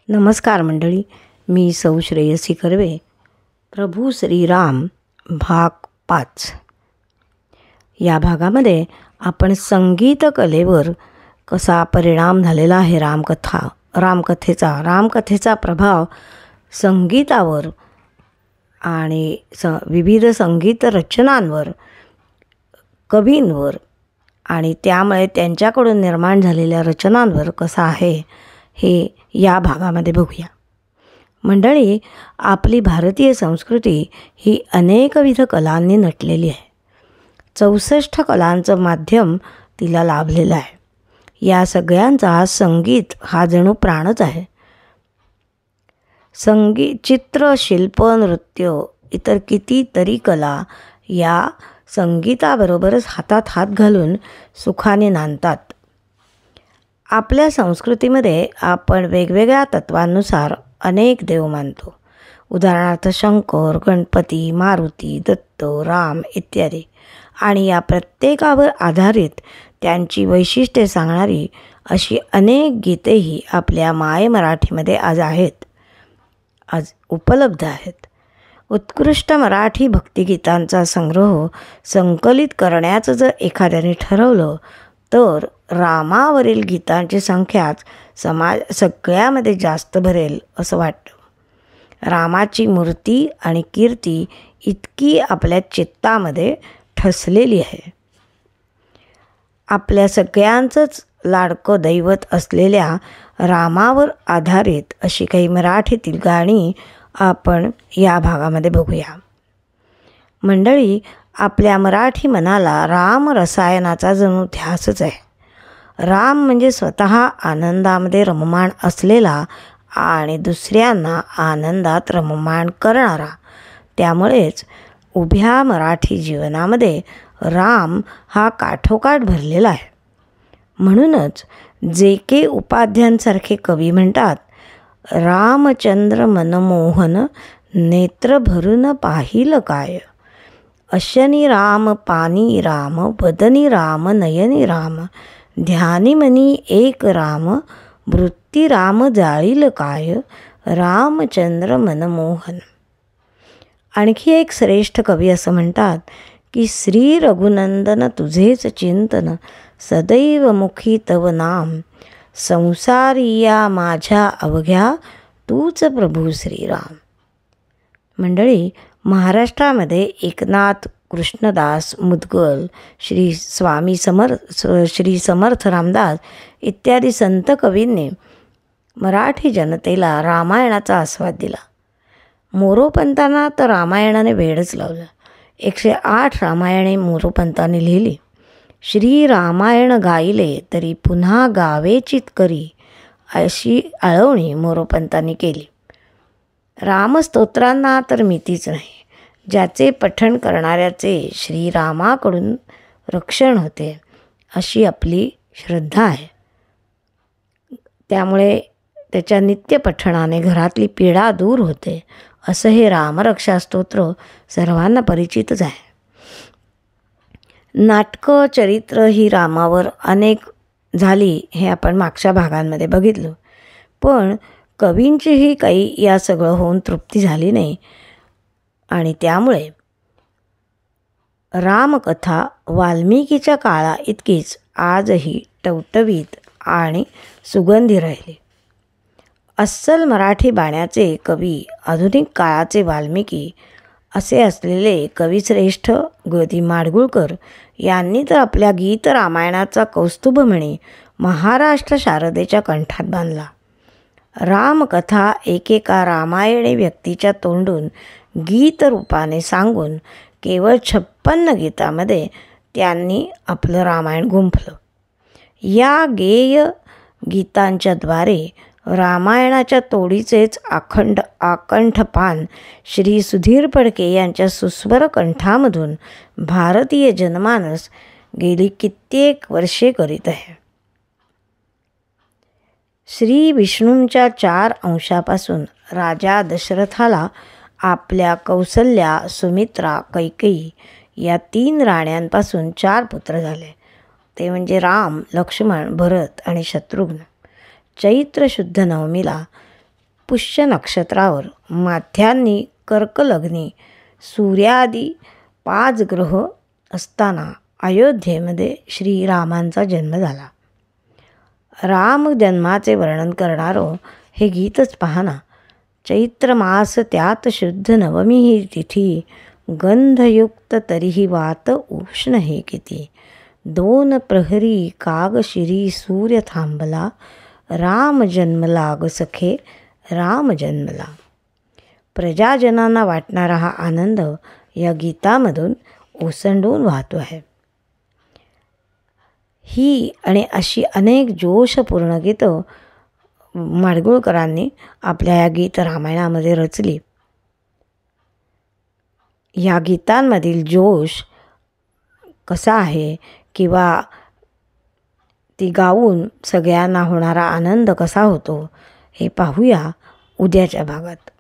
नमस्कार मंडळी, मी सौ श्रेयसी कर्वे. प्रभू श्रीराम भाग 5 या भागामध्ये आपण संगीत कलेवर कसा परिणाम झालेला आहे रामकथेचा प्रभाव संगीतावर आणि विविध संगीत रचनांवर, कवींवर आणि त्यामुळे त्यांच्याकडून निर्माण झालेल्या रचनांवर कसा आहे हे या भागामध्ये बघूया. मंडळी, आपली भारतीय संस्कृती ही अनेकविध कलांनी नटलेली आहे. 64 कलांचं माध्यम तिला लाभलेलं आहे. या सगळ्यांचा संगीत हा जणू प्राणच आहे. संगीत, चित्र, शिल्प, नृत्य, इतर कितीतरी कला या संगीताबरोबरच हातात हात घालून सुखाने नांदतात. आपल्या संस्कृतीमध्ये आपण वेगवेगळ्या तत्वांनुसार अनेक देव मानतो. उदाहरणार्थ शंकर, गणपती, मारुती, दत्त, राम इत्यादी. आणि या प्रत्येकावर आधारित त्यांची वैशिष्ट्ये सांगणारी अशी अनेक गीतेही आपल्या माय मराठीमध्ये आज उपलब्ध आहेत. उत्कृष्ट मराठी भक्तिगीतांचा संग्रह संकलित करण्याचं जर एखाद्याने ठरवलं तर रामावरील गीतांची संख्याच सगळ्यामध्ये जास्त भरेल असं वाटतं. रामाची मूर्ती आणि कीर्ती इतकी आपल्या चित्तामध्ये ठसलेली आहे. आपल्या सगळ्यांचंच लाडकं दैवत असलेल्या रामावर आधारित अशी काही मराठीतील गाणी आपण या भागामध्ये बघूया. मंडळी, आपल्या मराठी मनाला राम रसायनाचा जणू ध्यासच आहे. राम म्हणजे स्वतः आनंदामध्ये रममाण असलेला आणि दुसऱ्यांना आनंदात रममाण करणारा. त्यामुळेच उभ्या मराठी जीवनामध्ये राम हा काठोकाठ भरलेला आहे. म्हणूनच जे के उपाध्यांसारखे कवी म्हणतात, रामचंद्र मनमोहन नेत्र भरून पाहिलं काय, अशनी राम पानी राम वदनी राम नयनी राम, ध्यानी मनी एक राम वृत्ती राम जाळील काय, रामचंद्र मनमोहन. आणखी एक श्रेष्ठ कवी असं म्हणतात की श्री रघुनंदन तुझेच चिंतन, सदैव मुखी तव नाम, संसारिया माझ्या अवघ्या तूच प्रभू श्रीराम. मंडळी, महाराष्ट्रामध्ये एकनाथ कृष्णदास मुदगल, श्री समर्थ रामदास इत्यादी संत कवींनी मराठी जनतेला रामायणाचा आस्वाद दिला. मोरोपंतांना तर रामायणाने वेडच लावलं. 108 रामायणे मोरोपंतांनी लिहिली. श्री रामायण गायले तरी पुन्हा गावेचित करी, अशी आळवणी मोरोपंतांनी केली. रामस्तोत्रांना तर मितीच नाही. ज्याचे पठण करणाऱ्याचे श्रीरामाकडून रक्षण होते अशी आपली श्रद्धा आहे. त्यामुळे त्याच्या नित्यपठणाने घरातली पीडा दूर होते असं हे रामरक्षा स्तोत्र सर्वांना परिचितच आहे. नाटकं, चरित्र ही रामावर अनेक झाली हे आपण मागच्या भागांमध्ये बघितलं. पण कवींचीही काही या सगळं होऊन तृप्ती झाली नाही आणि त्यामुळे रामकथा वाल्मिकीच्या काळा इतकीच आजही टवटवीत आणि सुगंधी राहिली. अस्सल मराठी बाण्याचे कवी, आधुनिक काळाचे वाल्मिकी असे असलेले कविश्रेष्ठ ग. दी. माडगूळकर यांनी तर आपल्या गीत रामायणाचा कौस्तुभमणी महाराष्ट्र शारदेच्या कंठात बांधला. रामकथा एकेका रामायणी व्यक्तीच्या तोंडून गीत रूपाने सांगून केवळ 56 गीतामध्ये त्यांनी आपलं रामायण गुंफलं. या गेय गीतांच्याद्वारे रामायणाच्या तोडीचेच आकंठपान श्री सुधीर फडके यांच्या सुस्वर कंठामधून भारतीय जनमानस गेली कित्येक वर्षे करीत आहे. श्री विष्णूंच्या 4 अंशापासून राजा दशरथाला आपल्या कौसल्या, सुमित्रा, कैकेयी या 3 राण्यांपासून 4 पुत्र झाले. ते म्हणजे राम, लक्ष्मण, भरत आणि शत्रुघ्न. चैत्र शुद्ध नवमीला पुष्य नक्षत्रावर माथ्यांनी कर्क लग्नी सूर्यादी 5 ग्रह असताना अयोध्येमध्ये श्रीरामांचा जन्म झाला. राम जन्माचे वर्णन करणारं हे गीतच पहा ना. चैत्र मास त्यात शुद्ध नवमी ही तिथी, गंधयुक्त तरीही वात उष्ण हे किती. 2 प्रहरी काग शिरी सूर्य थांबला, राम जन्मला ग सखे राम जन्मला. प्रजाजनांना वाटणारा हा आनंद या गीतामधून ओसंडून वाहतो आहे. ही आणि अशी अनेक जोशपूर्ण गीतं माडगूळकरांनी आपल्या या गीत रामायणामध्ये रचली. या गीतांमधील जोश कसा आहे किंवा ती गाऊन सगळ्यांना होणारा आनंद कसा होतो हे पाहूया उद्याच्या भागात.